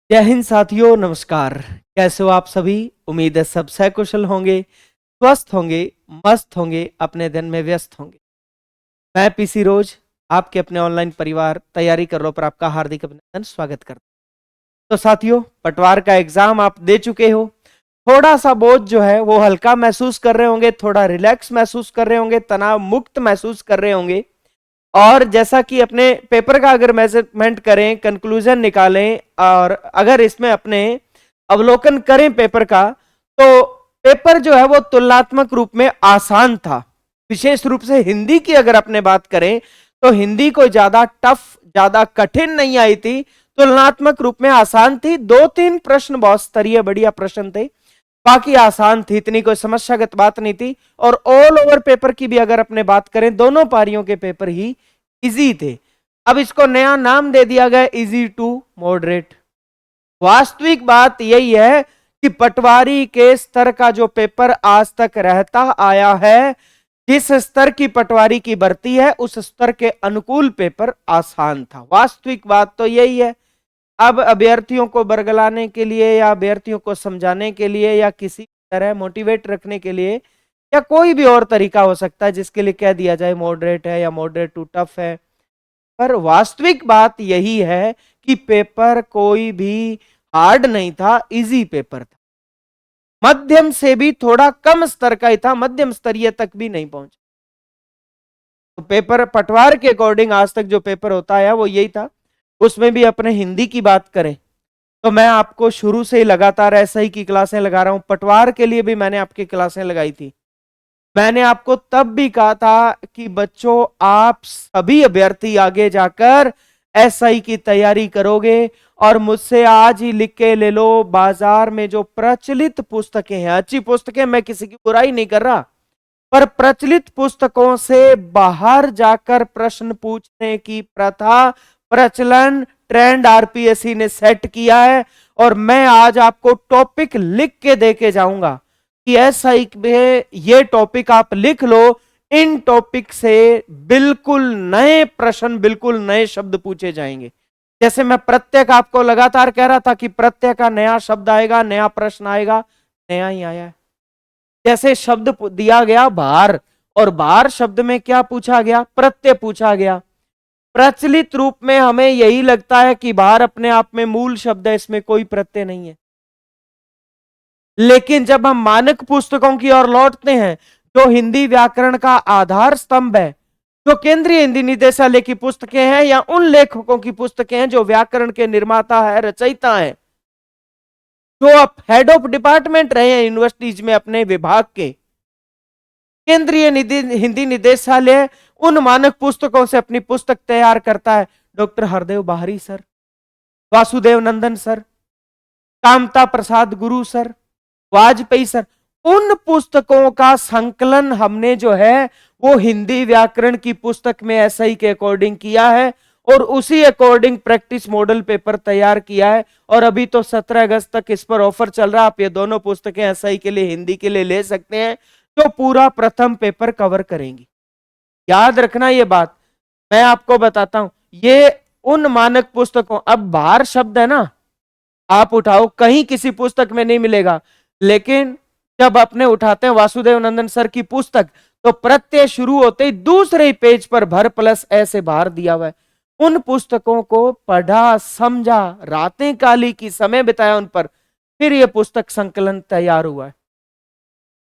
जय हिंद साथियों, नमस्कार। कैसे हो आप सभी? उम्मीद है सब सकुशल होंगे, स्वस्थ होंगे, मस्त होंगे, अपने दिन में व्यस्त होंगे। मैं पीसी रोज आपके अपने ऑनलाइन परिवार तैयारी कर लो पर आपका हार्दिक अभिनंदन स्वागत करता हूं। तो साथियों, पटवार का एग्जाम आप दे चुके हो। थोड़ा सा बोझ जो है वो हल्का महसूस कर रहे होंगे, थोड़ा रिलैक्स महसूस कर रहे होंगे, तनाव मुक्त महसूस कर रहे होंगे। और जैसा कि अपने पेपर का अगर मेजरमेंट करें, कंक्लूजन निकालें और अगर इसमें अपने अवलोकन करें पेपर का, तो पेपर जो है वो तुलनात्मक रूप में आसान था। विशेष रूप से हिंदी की अगर अपने बात करें तो हिंदी को ज्यादा टफ, ज्यादा कठिन नहीं आई थी, तुलनात्मक रूप में आसान थी। 2-3 प्रश्न बहुत स्तरीय बढ़िया प्रश्न थे, बाकी आसान थी, इतनी कोई समस्यागत बात नहीं थी। और ऑल ओवर पेपर की भी अगर अपने बात करें, दोनों पारियों के पेपर ही इजी थे। अब इसको नया नाम दे दिया गया, इजी टू मॉडरेट। वास्तविक बात यही है कि पटवारी के स्तर का जो पेपर आज तक रहता आया है, जिस स्तर की पटवारी की भर्ती है उस स्तर के अनुकूल पेपर आसान था। वास्तविक बात तो यही है। अब अभ्यर्थियों को बरगलाने के लिए या अभ्यर्थियों को समझाने के लिए या किसी तरह मोटिवेट रखने के लिए या कोई भी और तरीका हो सकता है जिसके लिए कह दिया जाए मॉडरेट है या मॉडरेट टू टफ है, पर वास्तविक बात यही है कि पेपर कोई भी हार्ड नहीं था, इजी पेपर था। मध्यम से भी थोड़ा कम स्तर का ही था, मध्यम स्तरीय तक भी नहीं पहुंचा। तो पेपर पटवार के अकॉर्डिंग आज तक जो पेपर होता है वो यही था। उसमें भी अपने हिंदी की बात करें तो मैं आपको शुरू से ही लगातार ऐसा ही की क्लासें लगा रहा हूं। पटवार के लिए भी मैंने आपकी क्लासें लगाई थी। मैंने आपको तब भी कहा था कि बच्चों, आप सभी अभ्यर्थी आगे जाकर एसआई की तैयारी करोगे और मुझसे आज ही लिख के ले लो, बाजार में जो प्रचलित पुस्तकें हैं, अच्छी पुस्तकें, मैं किसी की बुराई नहीं कर रहा, पर प्रचलित पुस्तकों से बाहर जाकर प्रश्न पूछने की प्रथा, प्रचलन, ट्रेंड आरपीएससी ने सेट किया है। और मैं आज आपको टॉपिक लिख के देके जाऊंगा कि एसआई में ये टॉपिक आप लिख लो। इन टॉपिक से बिल्कुल नए प्रश्न, बिल्कुल नए शब्द पूछे जाएंगे। जैसे मैं प्रत्यय का आपको लगातार कह रहा था कि प्रत्यय का नया शब्द आएगा, नया प्रश्न आएगा, नया ही आया है। जैसे शब्द दिया गया भार, और भार शब्द में क्या पूछा गया? प्रत्यय पूछा गया। प्रचलित रूप में हमें यही लगता है कि भार अपने आप में मूल शब्द है, इसमें कोई प्रत्यय नहीं है। लेकिन जब हम मानक पुस्तकों की ओर लौटते हैं, जो हिंदी व्याकरण का आधार स्तंभ है, जो केंद्रीय हिंदी निदेशालय की पुस्तकें हैं या उन लेखकों की पुस्तकें हैं जो व्याकरण के निर्माता है, रचयिता है, जो अब हेड ऑफ डिपार्टमेंट रहे हैं यूनिवर्सिटीज में अपने विभाग के, केंद्रीय हिंदी निदेशालय उन मानक पुस्तकों से अपनी पुस्तक तैयार करता है। डॉक्टर हरदेव बाहरी सर, वासुदेव नंदन सर, कामता प्रसाद गुरु सर, वाजपेयी सर, उन पुस्तकों का संकलन हमने जो है वो हिंदी व्याकरण की पुस्तक में एसआई के अकॉर्डिंग किया है और उसी अकॉर्डिंग प्रैक्टिस मॉडल पेपर तैयार किया है। और अभी तो 17 अगस्त तक इस पर ऑफर चल रहा है, आप ये दोनों पुस्तकें एसआई के लिए, हिंदी के लिए ले सकते हैं, जो पूरा प्रथम पेपर कवर करेंगी। याद रखना ये बात, मैं आपको बताता हूं, ये उन मानक पुस्तकों, अब बाहर शब्द है ना, आप उठाओ, कहीं किसी पुस्तक में नहीं मिलेगा, लेकिन जब अपने उठाते हैं वासुदेव नंदन सर की पुस्तक, तो प्रत्यय शुरू होते ही दूसरे पेज पर भर प्लस ऐसे बाहर दिया हुआ है। उन पुस्तकों को पढ़ा, समझा, रातें काली की, समय बिताया उन पर, फिर यह पुस्तक संकलन तैयार हुआ है।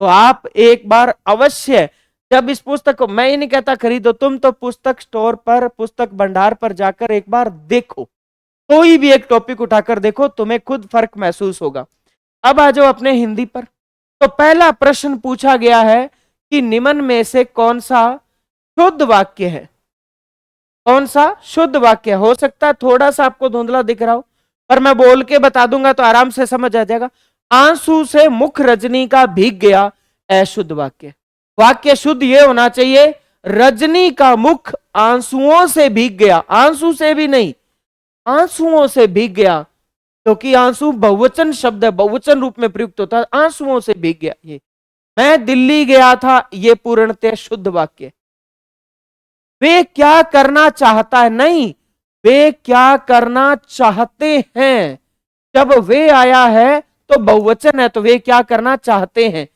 तो आप एक बार अवश्य, जब इस पुस्तक को, मैं ये नहीं कहता खरीदो, तुम तो पुस्तक स्टोर पर, पुस्तक भंडार पर जाकर एक बार देखो, कोई भी एक टॉपिक उठाकर देखो, तुम्हें खुद फर्क महसूस होगा। अब आ जाओ अपने हिंदी पर। तो पहला प्रश्न पूछा गया है कि निम्न में से कौन सा शुद्ध वाक्य है? कौन सा शुद्ध वाक्य हो सकता है थोड़ा सा आपको धुंधला दिख रहा हो, पर मैं बोल के बता दूंगा तो आराम से समझ आ जाएगा। आंसू से मुख रजनी का भीग गया, अशुद्ध वाक्य। वाक्य शुद्ध ये होना चाहिए, रजनी का मुख आंसुओं से भीग गया, आंसू से भी नहीं, आंसुओं से भीग गया, क्योंकि आंसू बहुवचन शब्द है, बहुवचन रूप में प्रयुक्त होता है। आंसुओं से भीग गया, ये मैं दिल्ली गया था, ये पूर्णतः शुद्ध वाक्य। वे क्या करना चाहता है, नहीं, वे क्या करना चाहते हैं, जब वे आया है तो बहुवचन है, तो वे क्या करना चाहते हैं।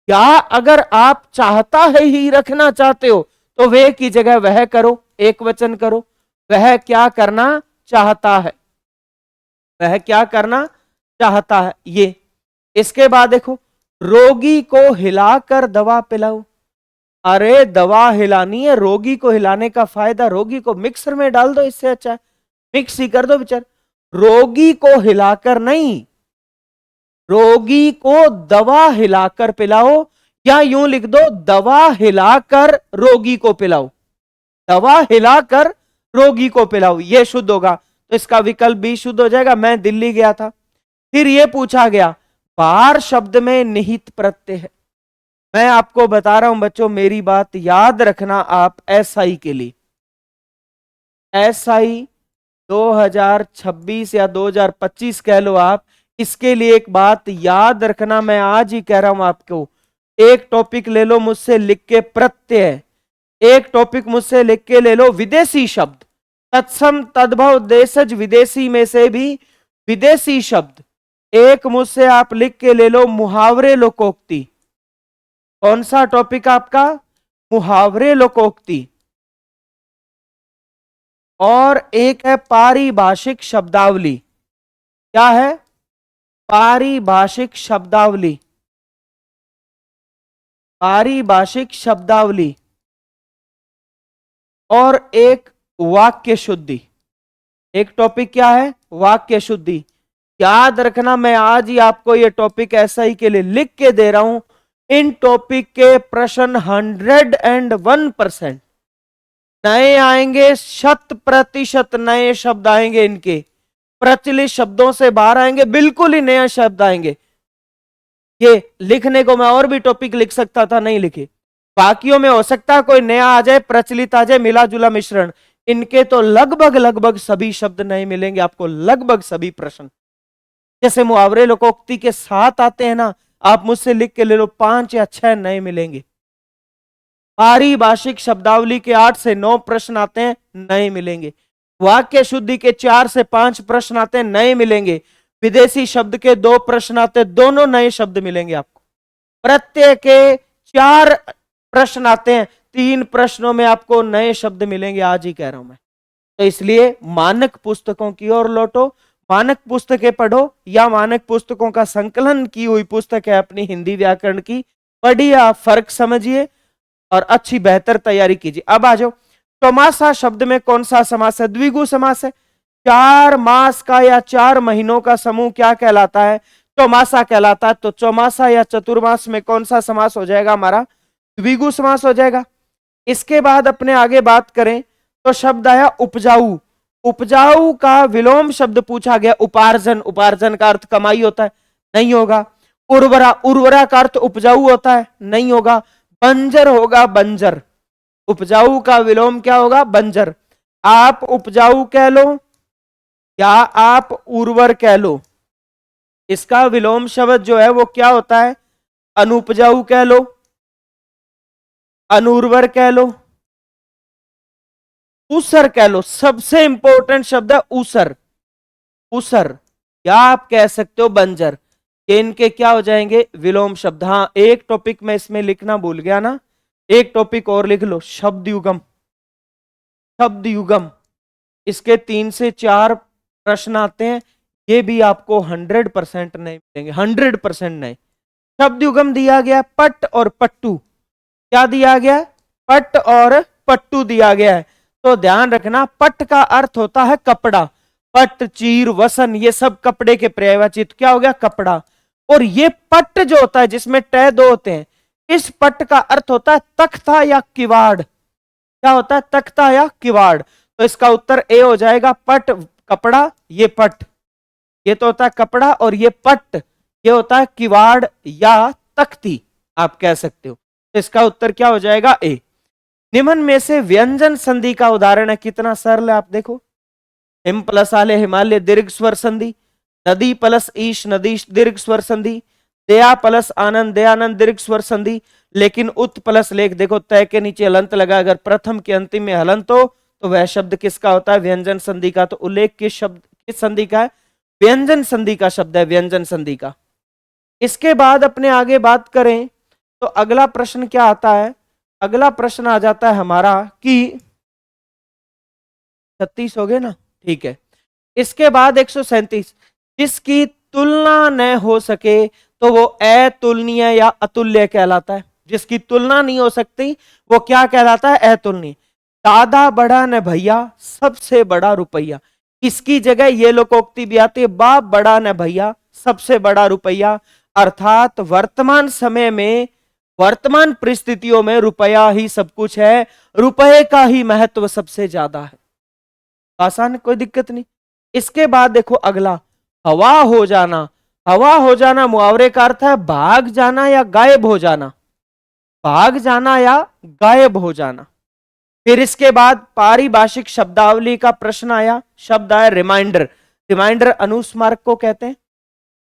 या अगर आप चाहता है ही रखना चाहते हो तो वे की जगह वह करो, एक वचन करो। वह क्या करना चाहता है, वह क्या करना चाहता है, ये। इसके बाद देखो, रोगी को हिलाकर दवा पिलाओ। अरे दवा हिलानी है, रोगी को हिलाने का फायदा, रोगी को मिक्सर में डाल दो, इससे अच्छा है मिक्स ही कर दो बेचार। रोगी को हिलाकर नहीं, रोगी को दवा हिलाकर पिलाओ, या यूं लिख दो दवा हिलाकर रोगी को पिलाओ, दवा हिलाकर रोगी को पिलाओ, यह शुद्ध होगा। तो इसका विकल्प भी शुद्ध हो जाएगा। मैं दिल्ली गया था। फिर यह पूछा गया बार शब्द में निहित प्रत्यय है। मैं आपको बता रहा हूं बच्चों, मेरी बात याद रखना आप एसआई के लिए, एसआई 2026 या 2025 कह लो आप, इसके लिए एक बात याद रखना, मैं आज ही कह रहा हूं आपको। एक टॉपिक ले लो मुझसे लिख के प्रत्यय, एक टॉपिक मुझसे लिख के ले लो विदेशी शब्द, तत्सम तद्भव देशज विदेशी में से भी विदेशी शब्द। एक मुझसे आप लिख के ले लो मुहावरे लोकोक्ति। कौन सा टॉपिक आपका, मुहावरे लोकोक्ति। और एक है पारिभाषिक शब्दावली। क्या है, पारिभाषिक शब्दावली, पारिभाषिक शब्दावली। और एक वाक्य शुद्धि। एक टॉपिक क्या है, वाक्य शुद्धि। याद रखना, मैं आज ही आपको ये टॉपिक एसआई के लिए लिख के दे रहा हूं। इन टॉपिक के प्रश्न 101% नए आएंगे, 100% नए शब्द आएंगे, इनके प्रचलित शब्दों से बाहर आएंगे, बिल्कुल ही नया शब्द आएंगे। ये लिखने को मैं और भी टॉपिक लिख सकता था, नहीं लिखे। बाकियों में हो सकता है कोई नया आ जाए, प्रचलित आ जाए, मिला जुला मिश्रण। इनके तो लगभग लगभग सभी शब्द नए मिलेंगे आपको, लगभग सभी प्रश्न। जैसे मुहावरे लोकोक्ति के 7 आते हैं ना, आप मुझसे लिख के ले लो 5 या 6 नए मिलेंगे। पारिभाषिक शब्दावली के 8 से 9 प्रश्न आते हैं, नए मिलेंगे। वाक्य शुद्धि के 4 से 5 प्रश्न आते हैं, नए मिलेंगे। विदेशी शब्द के 2 प्रश्न आते हैं, दोनों नए शब्द मिलेंगे आपको। प्रत्यय के 4 प्रश्न आते हैं, 3 प्रश्नों में आपको नए शब्द मिलेंगे, आज ही कह रहा हूं मैं। तो इसलिए मानक पुस्तकों की ओर लौटो, मानक पुस्तकें पढ़ो, या मानक पुस्तकों का संकलन की हुई पुस्तक है अपनी हिंदी व्याकरण की, पढ़िए, आप फर्क समझिए और अच्छी बेहतर तैयारी कीजिए। अब आ जाओ, चौमासा शब्द में कौन सा समास है, द्विगु समास है। 4 मास का या 4 महीनों का समूह क्या कहलाता है, चौमासा कहलाता है। तो चौमासा या चतुर्मास में कौन सा समास हो जाएगा हमारा, द्विगु समास हो जाएगा। इसके बाद अपने आगे बात करें तो शब्द आया उपजाऊ। उपजाऊ का विलोम शब्द पूछा गया, उपार्जन। उपार्जन का अर्थ कमाई होता है, नहीं होगा। उर्वरा, उर्वरा का अर्थ उपजाऊ होता है, नहीं होगा। बंजर होगा, बंजर। उपजाऊ का विलोम क्या होगा, बंजर। आप उपजाऊ कह लो या आप उर्वर कह लो, इसका विलोम शब्द जो है वो क्या होता है, अनुपजाऊ कह लो, अनुर्वर कह लो, ऊसर कह लो। सबसे इंपॉर्टेंट शब्द है ऊसर, ऊसर, या आप कह सकते हो बंजर। ये इनके क्या हो जाएंगे, विलोम शब्द। हाँ, एक टॉपिक में इसमें लिखना भूल गया ना, एक टॉपिक और लिख लो, शब्द युगम। शब्द युगम, इसके 3 से 4 प्रश्न आते हैं, ये भी आपको 100% नहीं मिलेंगे, 100% नहीं। शब्द युगम दिया गया पट और पट्टू। क्या दिया गया, पट और पट्टू दिया गया है। तो ध्यान रखना, पट का अर्थ होता है कपड़ा। पट, चीर, वसन, ये सब कपड़े के पर्यायवाची। तो क्या हो गया, कपड़ा। और ये पट जो होता है जिसमें टै 2 होते हैं, इस पट का अर्थ होता है तख्ता या किवाड़। क्या होता है, तख्ता या किवाड़। तो इसका उत्तर ए हो जाएगा, पट कपड़ा, ये पट, ये तो होता है कपड़ा, और ये पट, ये होता है किवाड़ या तख्ती, आप कह सकते हो। तो इसका उत्तर क्या हो जाएगा, ए। निम्न में से व्यंजन संधि का उदाहरण है, कितना सरल है आप देखो। हिम प्लस आले हिमालय दीर्घ स्वर संधि, नदी प्लस ईश नदीश दीर्घ स्वर संधि, दया प्लस आनंद दयानंद दीर्घ स्वर संधि। लेकिन उत प्लस लेख, देखो तय के नीचे हलंत लगा, अगर प्रथम के अंतिम में हलंत हो तो वह शब्द किसका होता है, व्यंजन संधि का। तो उल्लेख किस शब्द, किस संधि का है, व्यंजन संधि का शब्द है, व्यंजन संधि का। इसके बाद अपने आगे बात करें तो अगला प्रश्न क्या आता है, अगला प्रश्न आ जाता है हमारा कि 36 हो गए ना, ठीक है। इसके बाद 137, जिसकी तुलना न हो सके तो वो अतुलनीय या अतुल्य कहलाता है। जिसकी तुलना नहीं हो सकती वो क्या कहलाता है, अतुलनीय। दादा बड़ा न भैया सबसे बड़ा रुपया, इसकी जगह ये लोकोक्ति भी आती है, बाप बड़ा न भैया सबसे बड़ा रुपया। अर्थात वर्तमान समय में, वर्तमान परिस्थितियों में रुपया ही सब कुछ है, रुपये का ही महत्व सबसे ज्यादा है। आसान, कोई दिक्कत नहीं। इसके बाद देखो अगला, हवा हो जाना। हवा हो जाना मुहावरे का अर्थ है भाग जाना या गायब हो जाना, भाग जाना या गायब हो जाना। फिर इसके बाद पारिभाषिक शब्दावली का प्रश्न आया, शब्द आया रिमाइंडर। रिमाइंडर अनुस्मारक को कहते हैं।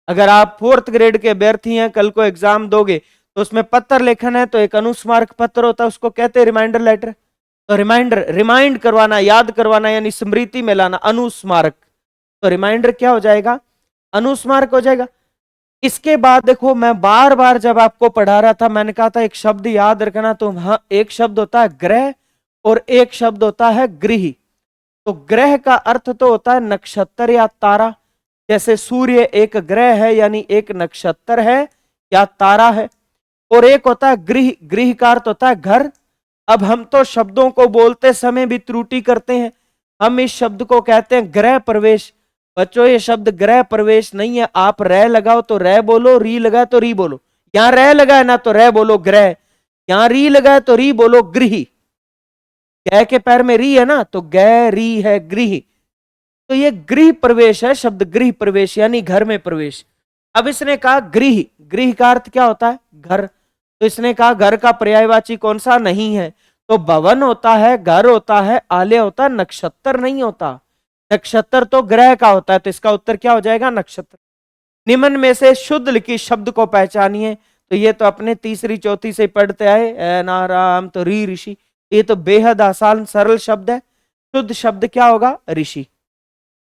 अगर आप 4th ग्रेड के अभ्यर्थी हैं, कल को एग्जाम दोगे तो उसमें पत्र लेखन है तो एक अनुस्मारक पत्र होता है, उसको कहते हैं रिमाइंडर लेटर। तो रिमाइंडर, रिमाइंड करवाना, याद करवाना, यानी स्मृति में लाना, अनुस्मारक। तो रिमाइंडर क्या हो जाएगा, अनुस्मारक हो जाएगा। इसके बाद देखो, मैं बार बार जब आपको पढ़ा रहा था मैंने कहा था एक शब्द याद रखना, तो हाँ, एक शब्द होता है ग्रह और एक शब्द होता है गृह। तो ग्रह का अर्थ तो होता है नक्षत्र या तारा, जैसे सूर्य एक ग्रह है यानी एक नक्षत्र है या तारा है। और एक होता है गृह, गृह का अर्थ होता है घर। अब हम तो शब्दों को बोलते समय भी त्रुटि करते हैं, हम इस शब्द को कहते हैं गृह प्रवेश। बच्चों ये शब्द गृह प्रवेश नहीं है, आप रह लगाओ तो रह बोलो, री लगाए तो री बोलो। यहां रह लगा है ना तो रह बोलो ग्रह, यहां री लगा है तो री बोलो गृह। गह के पैर में री है ना तो गह री है गृह। तो ये गृह प्रवेश है, शब्द गृह प्रवेश यानी घर में प्रवेश। अब इसने कहा गृह, गृह का अर्थ क्या होता है, घर। तो इसने कहा घर का पर्यायवाची कौन सा, नहीं है। तो भवन होता है, घर होता है, आलय होता है, नक्षत्र नहीं होता। नक्षत्र तो ग्रह का होता है, तो इसका उत्तर क्या हो जाएगा, नक्षत्र। निम्न में से शुद्ध लिखित शब्द को पहचानिए। तो ये तो अपने तीसरी चौथी से पढ़ते आए, ए नाराम तो री ऋषि, ये तो बेहद आसान सरल शब्द है। शुद्ध शब्द क्या होगा, ऋषि।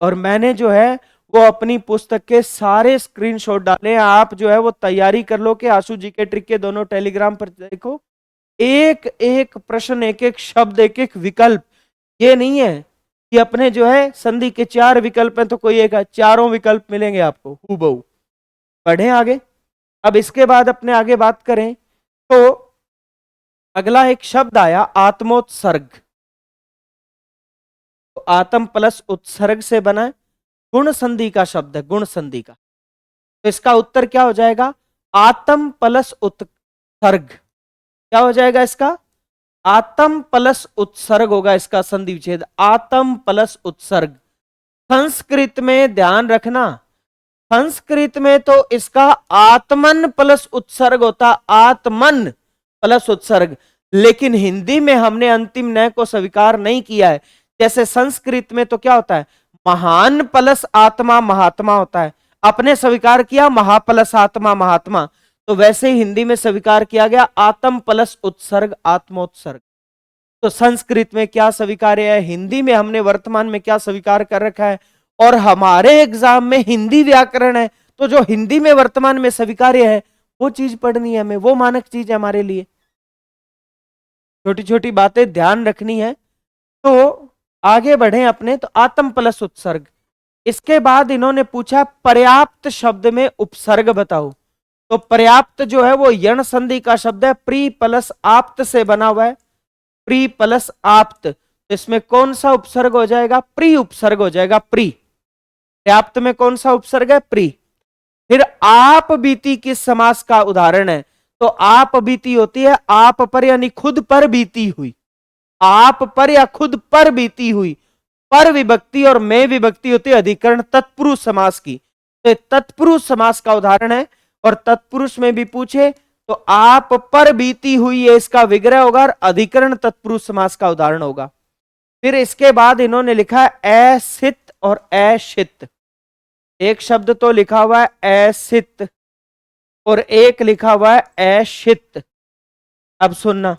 और मैंने जो है वो अपनी पुस्तक के सारे स्क्रीनशॉट डाले हैं, आप जो है वो तैयारी कर लो कि आशु जी के ट्रिक के दोनों टेलीग्राम पर देखो, एक एक प्रश्न, एक एक शब्द, एक एक विकल्प। ये नहीं है कि अपने जो है संधि के 4 विकल्प हैं तो कोई एक है, चारों विकल्प मिलेंगे आपको हूबहू। पढ़ें आगे। अब इसके बाद अपने आगे बात करें तो अगला एक शब्द आया आत्मोत्सर्ग। तो आत्म प्लस उत्सर्ग से बना है, गुण संधि का शब्द है, गुण संधि का। तो इसका उत्तर क्या हो जाएगा, आत्म प्लस उत्सर्ग। क्या हो जाएगा इसका, आत्म प्लस उत्सर्ग होगा इसका संधि विच्छेद, आत्म प्लस उत्सर्ग। संस्कृत में ध्यान रखना, संस्कृत में तो इसका आत्मन प्लस उत्सर्ग होता, आत्मन प्लस उत्सर्ग। लेकिन हिंदी में हमने अंतिम नय को स्वीकार नहीं किया है। जैसे संस्कृत में तो क्या होता है, महान प्लस आत्मा महात्मा होता है, अपने स्वीकार किया महा प्लस आत्मा महात्मा। तो वैसे ही हिंदी में स्वीकार किया गया आत्म प्लस उत्सर्ग आत्मोत्सर्ग। तो संस्कृत में क्या स्वीकार्य है, हिंदी में हमने वर्तमान में क्या स्वीकार कर रखा है। और हमारे एग्जाम में हिंदी व्याकरण है, तो जो हिंदी में वर्तमान में स्वीकार्य है वो चीज पढ़नी है हमें, वो मानक चीज है हमारे लिए। छोटी छोटी बातें ध्यान रखनी है। तो आगे बढ़े अपने, तो आत्म प्लस उत्सर्ग। इसके बाद इन्होंने पूछा पर्याप्त शब्द में उपसर्ग बताओ। तो पर्याप्त जो है वो यण संधि का शब्द है, प्री प्लस आप्त से बना हुआ है, प्री प्लस आप्त। तो इसमें कौन सा उपसर्ग हो जाएगा, प्री उपसर्ग हो जाएगा, प्री। पर्याप्त में कौन सा उपसर्ग है, प्री। फिर आप बीती किस समास का उदाहरण है, तो आप बीती होती है आप पर यानी खुद पर बीती हुई, आप पर या खुद पर बीती हुई। पर विभक्ति और में विभक्ति होती है अधिकरण तत्पुरुष समास की। तो तत्पुरुष समास का उदाहरण है, और तत्पुरुष में भी पूछे तो आप पर बीती हुई ये इसका विग्रह होगा, और अधिकरण तत्पुरुष समास का उदाहरण होगा। फिर इसके बाद इन्होंने लिखा है असित और अशित। एक शब्द तो लिखा हुआ है असित और एक लिखा हुआ है अशित। अब सुनना,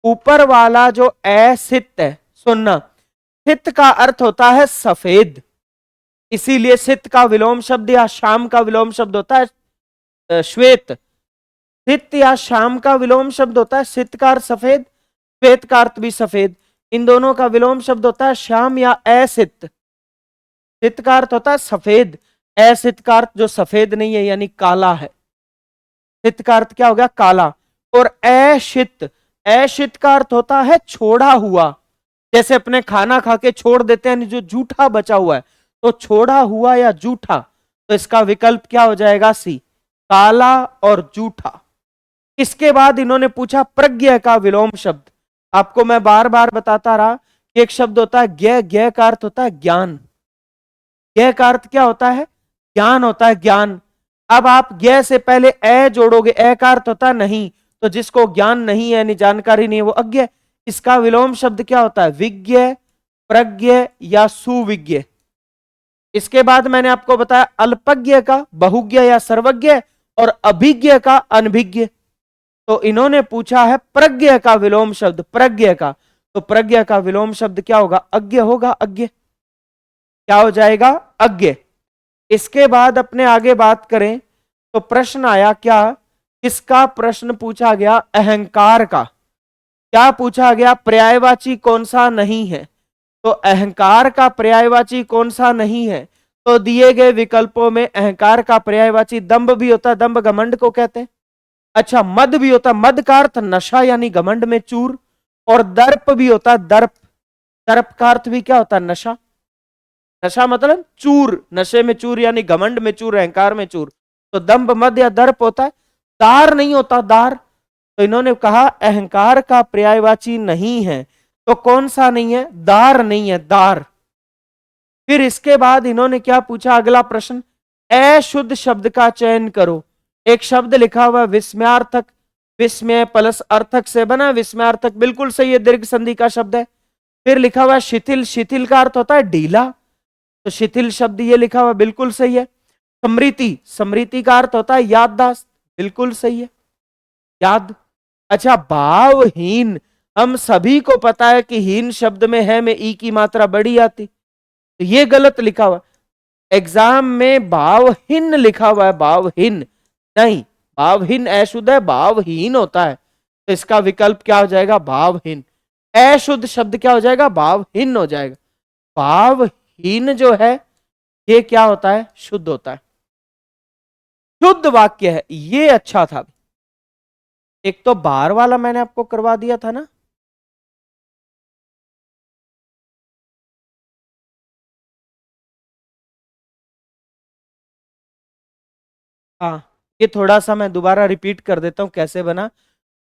ऊपर वाला जो असित है, सुनना, सित का अर्थ होता है सफेद, इसीलिए सित का विलोम शब्द या शाम का विलोम शब्द होता है श्वेत। सित या शाम का विलोम शब्द होता है सित का अर्थ सफेद, श्वेत का अर्थ भी सफेद। इन दोनों का विलोम शब्द होता है श्याम या असित। सित का अर्थ होता है सफेद, असित का अर्थ जो सफेद नहीं है यानी काला है। सित का अर्थ क्या हो गया? काला। और अशित, अशित का अर्थ होता है छोड़ा हुआ। जैसे अपने खाना खा के छोड़ देते हैं जो जूठा बचा हुआ है, तो छोड़ा हुआ या जूठा, तो इसका विकल्प क्या हो जाएगा? सी, काला और जूठा। इसके बाद इन्होंने पूछा प्रज्ञ का विलोम शब्द। आपको मैं बार बार बताता रहा कि एक शब्द होता है ज्ञ, ज्ञ का अर्थ होता है ज्ञान। ज्ञ का अर्थ क्या होता है? ज्ञान होता है, ज्ञान। अब आप ज्ञ से पहले ए जोड़ोगे, ए का अर्थ होता है नहीं, तो जिसको ज्ञान नहीं है यानी जानकारी नहीं है वो अज्ञ। इसका विलोम शब्द क्या होता है? विज्ञ, प्रज्ञ या सुविज्ञ। इसके बाद मैंने आपको बताया अल्पज्ञ का बहुज्ञ या सर्वज्ञ और अभिज्ञ का अनभिज्ञ। तो इन्होंने पूछा है प्रज्ञ का विलोम शब्द, प्रज्ञ का, तो प्रज्ञ का विलोम शब्द क्या होगा? अज्ञ होगा, अज्ञ। क्या हो जाएगा? अज्ञ। इसके बाद अपने आगे बात करें तो प्रश्न आया क्या? किसका प्रश्न पूछा गया? अहंकार का। क्या पूछा गया? पर्यायवाची कौन सा नहीं है? तो अहंकार का पर्यायवाची कौन सा नहीं है? तो दिए गए विकल्पों में अहंकार का पर्यायवाची दंभ भी होता है, दंभ घमंड को कहते हैं। अच्छा, मद भी होता है, मद का अर्थ नशा यानी घमंड में चूर। और दर्प भी होता है, दर्प, दर्प का अर्थ भी क्या होता है? नशा। नशा मतलब चूर, नशे में चूर यानी घमंड में चूर, अहंकार में चूर। तो दंभ, मद या दर्प होता है, दार नहीं होता, दार। तो इन्होंने कहा अहंकार का पर्यायवाची नहीं है, तो कौन सा नहीं है? दार नहीं है, दार। फिर इसके बाद इन्होंने क्या पूछा? अगला प्रश्न, अशुद्ध शब्द का चयन करो। एक शब्द लिखा हुआ विस्मयार्थक, विस्मय प्लस अर्थक से बना, विस्मयार्थक बिल्कुल सही है, दीर्घ संधि का शब्द है। फिर लिखा हुआ शिथिल, शिथिल का अर्थ होता है ढीला, तो शिथिल शब्द ये लिखा हुआ बिल्कुल सही है। स्मृति, स्मृति का अर्थ होता है याददाश्त, बिल्कुल सही है, याद। अच्छा, भावहीन, हम सभी को पता है कि हीन शब्द में है में ई की मात्रा बड़ी आती, तो ये गलत लिखा हुआ। एग्जाम में भावहीन लिखा हुआ है, भावहीन नहीं, भावहीन अशुद्ध है, भावहीन होता है। तो इसका विकल्प क्या हो जाएगा? भावहीन। अशुद्ध शब्द क्या हो जाएगा? भावहीन हो जाएगा। भावहीन जो है ये क्या होता है? शुद्ध होता है, शुद्ध वाक्य है, ये अच्छा था। एक तो बाहर वाला मैंने आपको करवा दिया था ना, हाँ, ये थोड़ा सा मैं दोबारा रिपीट कर देता हूं कैसे बना।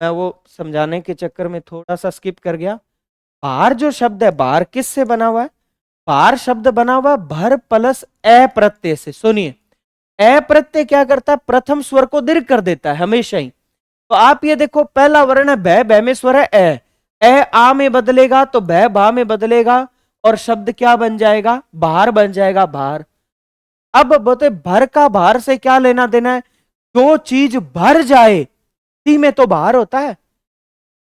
मैं वो समझाने के चक्कर में थोड़ा सा स्किप कर गया। बार जो शब्द है, बार किस से बना हुआ है? बार शब्द बना हुआ भर प्लस अ प्रत्यय से। सुनिए, अ प्रत्यय क्या करता है? प्रथम स्वर को दीर्घ कर देता है हमेशा ही। तो आप ये देखो, पहला वर्ण है ब, ब में स्वर है ए आ में बदलेगा तो ब बा में बदलेगा और शब्द क्या बन जाएगा? बाहर बन जाएगा, बाहर। अब बोलते भर का बाहर से क्या लेना देना है? जो चीज भर जाए सी में तो बाहर होता है,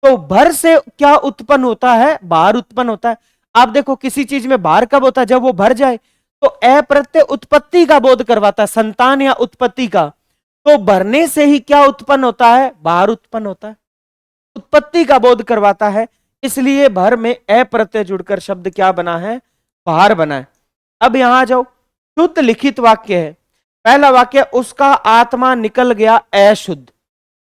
तो भर से क्या उत्पन्न होता है? बाहर उत्पन्न होता है। आप देखो किसी चीज में बाहर कब होता है? जब वो भर जाए। तो अ प्रत्यय उत्पत्ति का बोध करवाता है, संतान या उत्पत्ति का। तो भरने से ही क्या उत्पन्न होता है? बाहर उत्पन्न होता है, उत्पत्ति का बोध करवाता है। इसलिए भर में अ प्रत्यय जुड़कर शब्द क्या बना है? बाहर बना है। अब यहां आ जाओ, शुद्ध लिखित वाक्य है। पहला वाक्य, उसका आत्मा निकल गया अशुद्ध।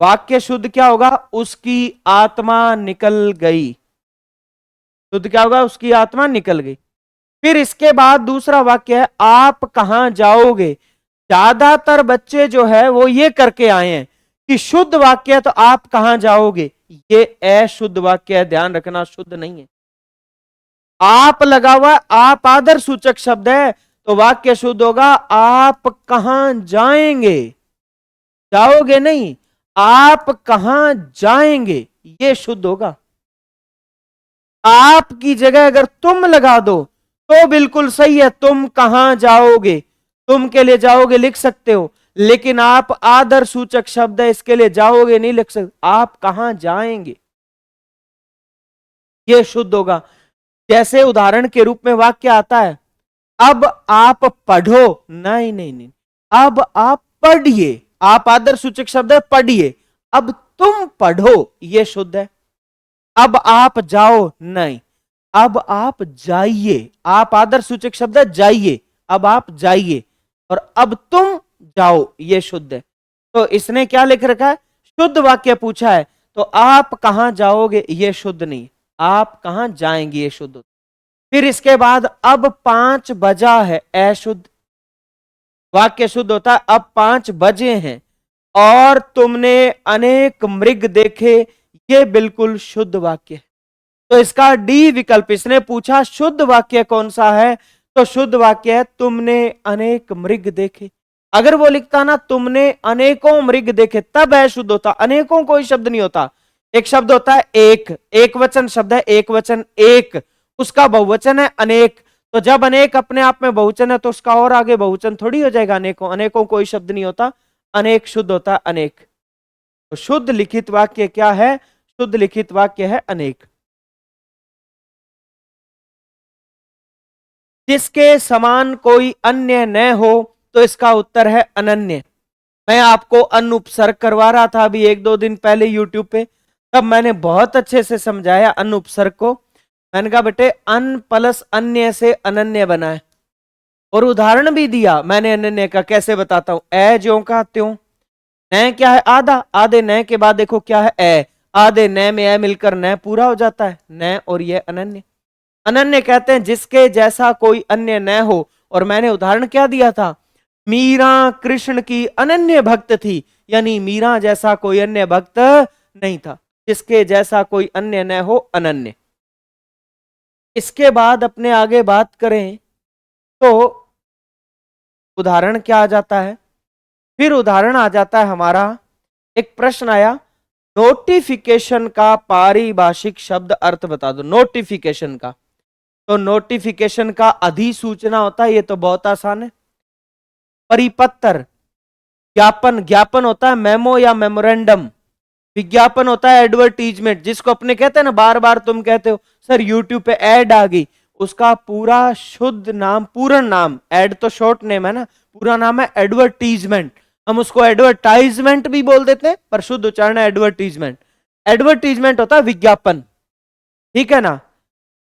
वाक्य शुद्ध क्या होगा? उसकी आत्मा निकल गई। शुद्ध क्या होगा? उसकी आत्मा निकल गई। फिर इसके बाद दूसरा वाक्य है, आप कहां जाओगे। ज्यादातर बच्चे जो है वो ये करके आए हैं कि शुद्ध वाक्य है तो आप कहां जाओगे, ये अशुद्ध वाक्य है, ध्यान रखना, शुद्ध नहीं है। आप लगा हुआ, आप आदर सूचक शब्द है, तो वाक्य शुद्ध होगा आप कहां जाएंगे, जाओगे नहीं, आप कहां जाएंगे, ये शुद्ध होगा। आप की जगह अगर तुम लगा दो तो बिल्कुल सही है, तुम कहां जाओगे, तुम के लिए जाओगे लिख सकते हो, लेकिन आप आदर सूचक शब्द है, इसके लिए जाओगे नहीं लिख सकते, आप कहां जाएंगे, यह शुद्ध होगा। जैसे उदाहरण के रूप में वाक्य आता है, अब आप पढ़ो, नहीं नहीं नहीं, अब आप पढ़िए, आप आदर्श सूचक शब्द है पढ़िए, अब तुम पढ़ो ये शुद्ध है। अब आप जाओ, नहीं, अब आप जाइए, आप आदर्श सूचक शब्द है जाइए, अब आप जाइए, और अब तुम जाओ ये शुद्ध है। तो इसने क्या लिख रखा है, शुद्ध वाक्य पूछा है, तो आप कहां जाओगे ये शुद्ध नहीं, आप कहां जाएंगे ये शुद्ध। फिर इसके बाद अब 5 बजा है, अशुद्ध। वाक्य शुद्ध होता है अब 5 बजे हैं और तुमने अनेक मृग देखे, ये बिल्कुल शुद्ध वाक्य है। तो इसका डी विकल्प, इसने पूछा शुद्ध वाक्य कौन सा है, तो शुद्ध वाक्य है तुमने अनेक मृग देखे। अगर वो लिखता ना तुमने अनेकों मृग देखे, तब अशुद्ध होता, अनेकों कोई शब्द नहीं होता। एक शब्द होता है एक वचन शब्द है, एक वचन एक, उसका बहुवचन है अनेक। तो जब अनेक अपने आप में बहुवचन है तो उसका और आगे बहुवचन थोड़ी हो जाएगा अनेकों, अनेकों कोई शब्द नहीं होता, अनेक शुद्ध होता है अनेक। तो शुद्ध लिखित वाक्य क्या है, शुद्ध लिखित वाक्य है अनेक। जिसके समान कोई अन्य न हो, तो इसका उत्तर है अनन्य। मैं आपको अन उपसर्ग करवा रहा था अभी 1-2 दिन पहले यूट्यूब पे, तब मैंने बहुत अच्छे से समझाया अन उपसर्ग को। मैंने कहा बेटे अन प्लस अन्य से अनन्य बना है, और उदाहरण भी दिया मैंने अनन्य का, कैसे बताता हूं, ए ज्यों का त्यों, न क्या है आधा, आधे न के बाद देखो क्या है ए, आधे न में ए मिलकर न पूरा हो जाता है, न और ये अनन्य। अनन्य कहते हैं जिसके जैसा कोई अन्य न हो, और मैंने उदाहरण क्या दिया था, मीरा कृष्ण की अनन्य भक्त थी, यानी मीरा जैसा कोई अन्य भक्त नहीं था, जिसके जैसा कोई अन्य न हो, अनन्य। इसके बाद अपने आगे बात करें तो उदाहरण क्या आ जाता है, फिर उदाहरण आ जाता है हमारा, एक प्रश्न आया, नोटिफिकेशन का पारिभाषिक शब्द अर्थ बता दो। नोटिफिकेशन का, तो नोटिफिकेशन का अधिसूचना होता है, ये तो बहुत आसान है। परिपत्र, ज्ञापन, ज्ञापन होता है मेमो या मेमोरेंडम, विज्ञापन होता है एडवर्टीजमेंट, जिसको अपने कहते हैं ना, बार बार तुम कहते हो सर यूट्यूब पे ऐड आ गई, उसका पूरा शुद्ध नाम, पूर्ण नाम, ऐड तो शॉर्ट नेम है ना, पूरा नाम है एडवर्टीजमेंट। हम उसको एडवर्टाइजमेंट भी बोल देते हैं, पर शुद्ध उच्चारण है एडवर्टीजमेंट। एडवर्टीजमेंट होता है विज्ञापन, ठीक है ना।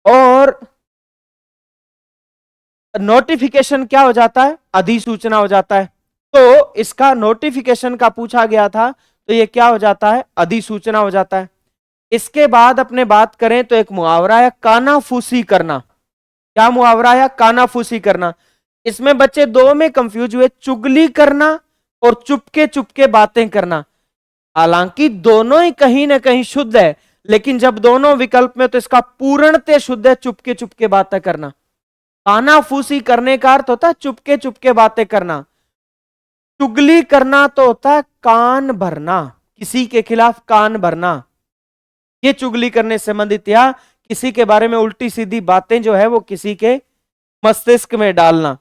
और नोटिफिकेशन क्या हो जाता है, अधिसूचना हो जाता है। तो इसका नोटिफिकेशन का पूछा गया था, तो ये क्या हो जाता है, अधिसूचना हो जाता है। इसके बाद अपने बात करें तो एक मुहावरा है कानाफूसी करना। क्या मुहावरा है, कानाफूसी करना। इसमें बच्चे दो में कंफ्यूज हुए, चुगली करना और चुपके चुपके बातें करना। हालांकि दोनों ही कहीं ना कहीं शुद्ध है, लेकिन जब दोनों विकल्प में, तो इसका पूर्णतः शुद्ध है चुपके चुपके बातें करना। कानाफूसी करने का अर्थ होता है चुपके चुपके बातें करना। चुगली करना तो होता है कान भरना, किसी के खिलाफ कान भरना, ये चुगली करने से संबंधित, या किसी के बारे में उल्टी सीधी बातें जो है वो किसी के मस्तिष्क में डालना,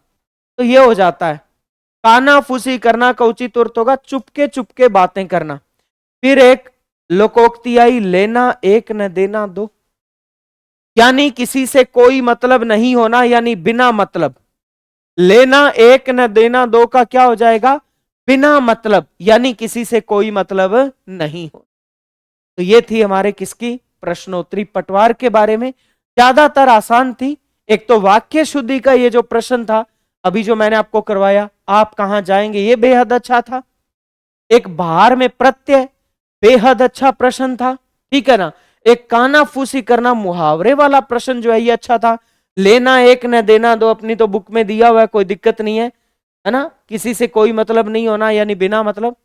तो ये हो जाता है। कानाफूसी करना का उचित अर्थ होगा चुपके चुपके बातें करना। फिर एक लोकोक्ति आई, लेना एक न देना दो, यानी किसी से कोई मतलब नहीं होना, यानी बिना मतलब। लेना एक न देना दो का क्या हो जाएगा, बिना मतलब, यानी किसी से कोई मतलब नहीं हो। तो ये थी हमारे किसकी, प्रश्नोत्तरी पटवार के बारे में। ज्यादातर आसान थी। एक तो वाक्य शुद्धि का ये जो प्रश्न था अभी जो मैंने आपको करवाया, आप कहां जाएंगे, ये बेहद अच्छा था। एक बाहर में प्रत्यय, बेहद अच्छा प्रश्न था, ठीक है ना। एक कानाफूसी करना मुहावरे वाला प्रश्न जो है ये अच्छा था। लेना एक न देना दो अपनी तो बुक में दिया हुआ है, कोई दिक्कत नहीं है ना। किसी से कोई मतलब नहीं होना यानी बिना मतलब,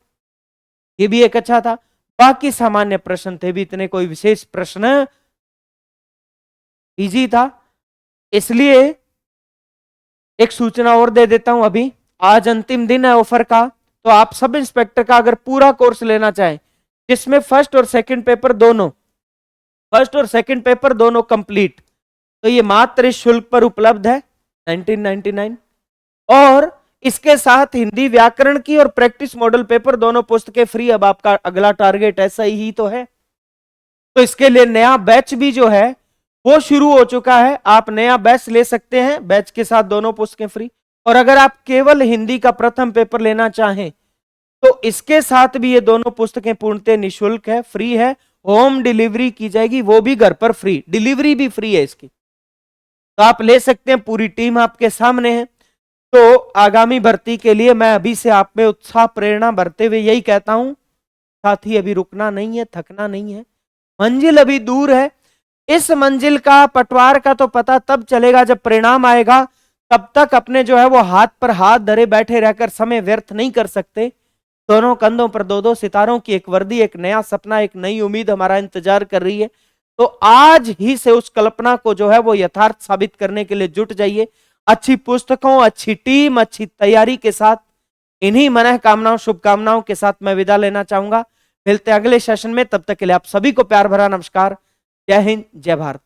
ये भी एक अच्छा था। बाकी सामान्य प्रश्न थे भी, इतने कोई विशेष प्रश्न इजी था। इसलिए एक सूचना और दे देता हूं, अभी आज अंतिम दिन है ऑफर का, तो आप सब इंस्पेक्टर का अगर पूरा कोर्स लेना चाहें, जिसमें फर्स्ट और सेकंड पेपर दोनों, फर्स्ट और सेकंड पेपर दोनों कंप्लीट, तो ये मात्र इस शुल्क पर उपलब्ध है 1999। और इसके साथ हिंदी व्याकरण की और प्रैक्टिस मॉडल पेपर दोनों पुस्तकें फ्री। अब आपका अगला टारगेट ऐसा ही तो है। तो इसके लिए नया बैच भी जो है वो शुरू हो चुका है। आप नया बैच ले सकते हैं, बैच के साथ दोनों पुस्तकें फ्री। और अगर आप केवल हिंदी का प्रथम पेपर लेना चाहें तो इसके साथ भी ये दोनों पुस्तकें पूर्णतः निःशुल्क है, फ्री है। होम डिलीवरी की जाएगी, वो भी घर पर फ्री, डिलीवरी भी फ्री है इसकी, तो आप ले सकते हैं। पूरी टीम आपके सामने है। तो आगामी भर्ती के लिए मैं अभी से आप में उत्साह प्रेरणा भरते हुए यही कहता हूं, साथी अभी रुकना नहीं है, थकना नहीं है, मंजिल अभी दूर है। इस मंजिल का, पटवार का तो पता तब चलेगा जब परिणाम आएगा। तब तक अपने जो है वो हाथ पर हाथ धरे बैठे रहकर समय व्यर्थ नहीं कर सकते। दोनों कंधों पर दो दो सितारों की एक वर्दी, एक नया सपना, एक नई उम्मीद हमारा इंतजार कर रही है। तो आज ही से उस कल्पना को जो है वो यथार्थ साबित करने के लिए जुट जाइए। अच्छी पुस्तकों, अच्छी टीम, अच्छी तैयारी के साथ, इन्हीं मन कामनाओं, शुभकामनाओं के साथ मैं विदा लेना चाहूंगा। मिलते हैं अगले सेशन में, तब तक के लिए आप सभी को प्यार भरा नमस्कार। जय हिंद, जय भारत।